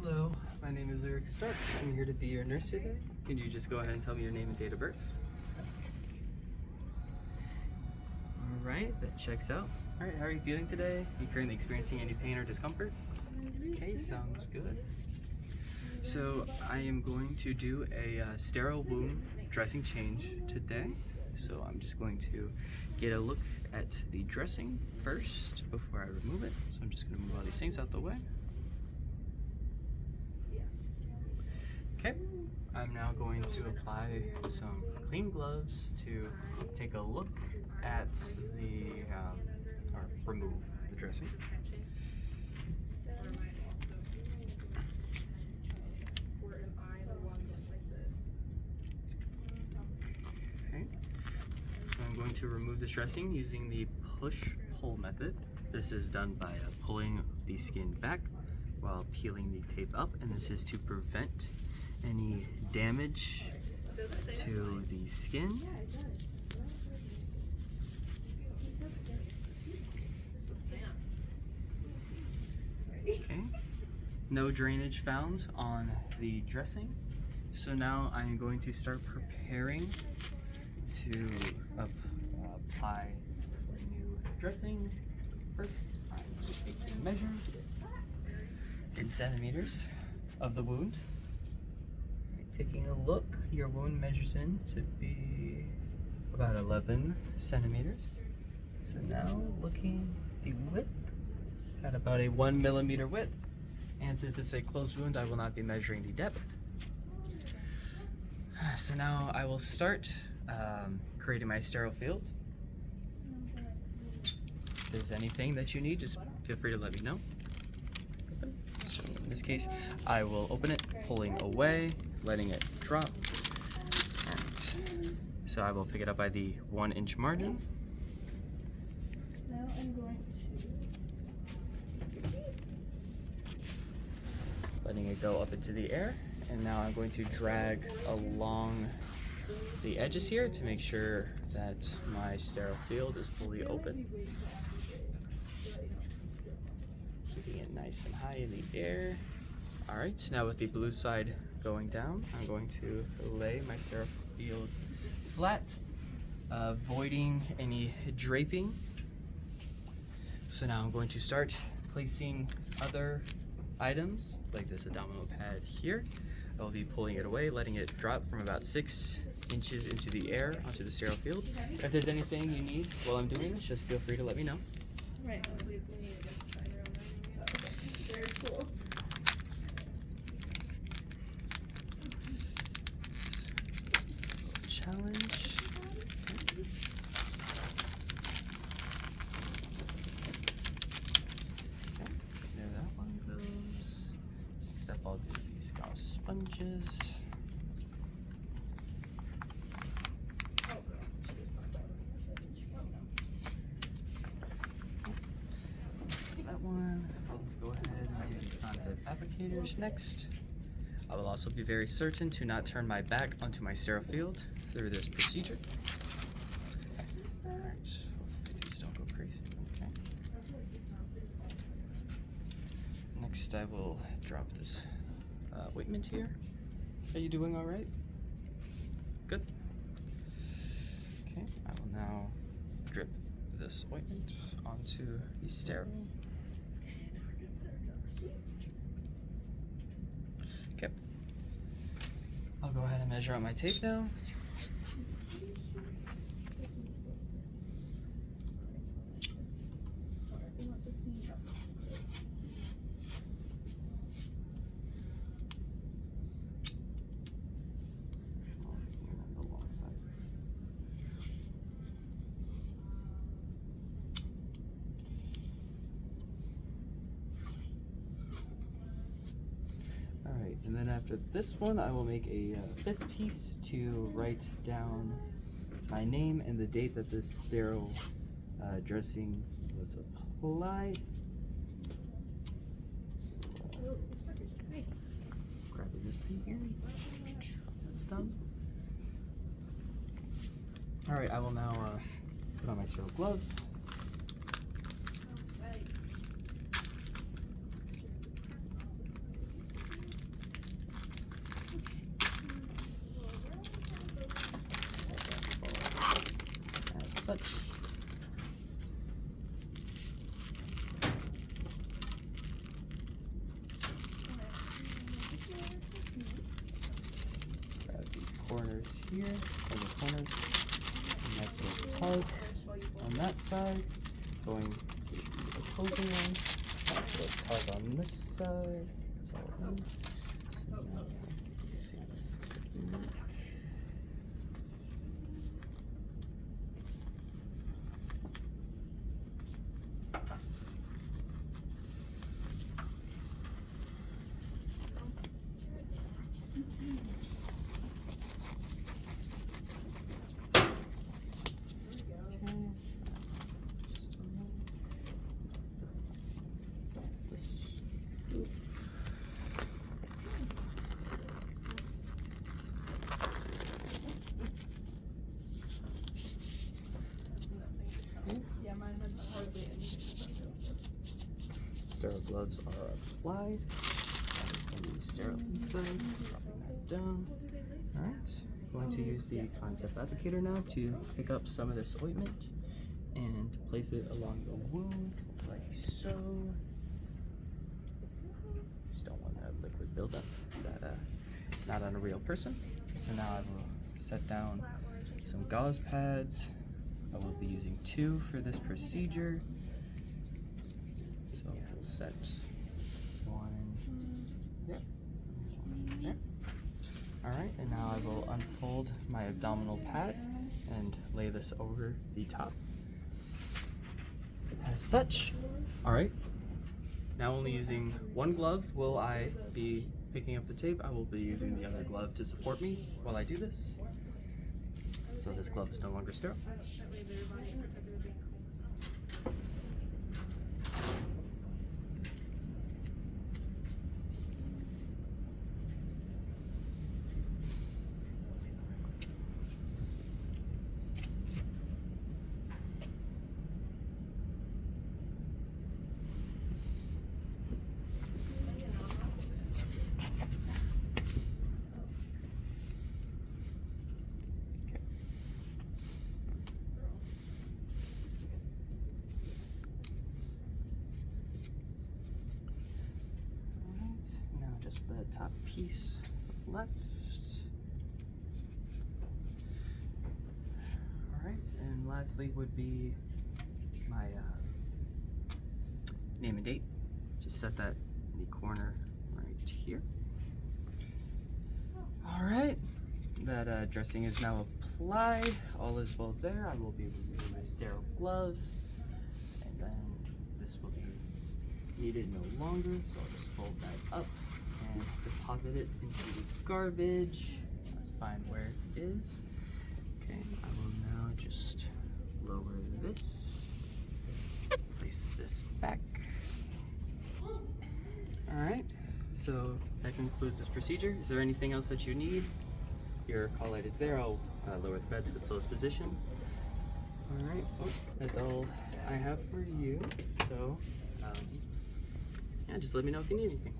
Hello, my name is Eric Stark. I'm here to be your nurse today. Could you just go ahead and tell me your name and date of birth? Alright, that checks out. Alright, how are you feeling today? Are you currently experiencing any pain or discomfort? Okay, sounds good. So I am going to do a sterile wound dressing change today. So I'm just going to get a look at the dressing first before I remove it. So I'm just going to move all these things out the way. Okay, I'm now going to apply some clean gloves to take a look at the, or remove the dressing. Okay, so I'm going to remove this dressing using the push-pull method. This is done by pulling the skin back while peeling the tape up, and this is to prevent any damage to the skin. Okay, no drainage found on the dressing. So now I'm going to start preparing to apply the new dressing. First, I'm going to take a measure in centimeters of the wound. Taking a look, your wound measures in to be about 11 centimeters. So now looking the width, at about a 1 millimeter width. And since it's a closed wound, I will not be measuring the depth. So now I will start creating my sterile field. If there's anything that you need, just feel free to let me know. So in this case, I will open it, pulling away, letting it drop. And so I will pick it up by the 1-inch margin. Now I'm going to letting it go up into the air. And now I'm going to drag along the edges here to make sure that my sterile field is fully open. Keeping it nice and high in the air. All right, now with the blue side going down, I'm going to lay my sterile field flat, avoiding any draping. So now I'm going to start placing other items, like this abdominal pad here. I'll be pulling it away, letting it drop from about 6 inches into the air onto the sterile field. If there's anything you need while I'm doing this, just feel free to let me know. right. Very cool. Challenge. Okay, there that one goes. Next up, I'll do these gauze sponges. That one. I'll go ahead and do the contact applicators next. I will also be very certain to not turn my back onto my sterile field through this procedure. Alright, hopefully these don't go crazy. Okay. Next, I will drop this ointment here. Are you doing alright? Good. Okay, I will now drip this ointment onto the sterile. Okay. I'll go ahead and measure out my tape now. Alright, and then after this one, I will make a 5th piece to write down my name and the date that this sterile dressing was applied. So, grabbing this pin here. That's done. Alright, I will now put on my sterile gloves. such. Grab these corners here, corners. Nice little tug on that side. Going to the opposing one. Nice little tug on this side. It's all in. So now, see this technique. Yeah, mine has hardly anything. Sterile gloves are applied. And the sterile inside. Dropping that down. Alright. Going to use the concept applicator now to pick up some of this ointment and place it along the wound, like so. Just don't want that liquid buildup that it's not on a real person. So now I will set down some gauze pads. I will be using 2 for this procedure. So we'll set 1 there, 1 there. Alright, and now I will unfold my abdominal pad and lay this over the top. As such. Alright, now only using 1 glove will I be picking up the tape. I will be using the other glove to support me while I do this. So this glove is no longer sterile. Just the top piece left. Alright, and lastly would be my name and date. Just set that in the corner right here. Alright, that dressing is now applied. All is well there. I will be removing my sterile gloves, and then this will be needed no longer, so I'll just fold that up and deposit it into the garbage. Let's find where it is. Okay, I will now just lower this, place this back. Alright, so that concludes this procedure. Is there anything else that you need? Your call light is there. I'll lower the bed to its lowest position. Alright, well, that's all I have for you. So, yeah, just let me know if you need anything.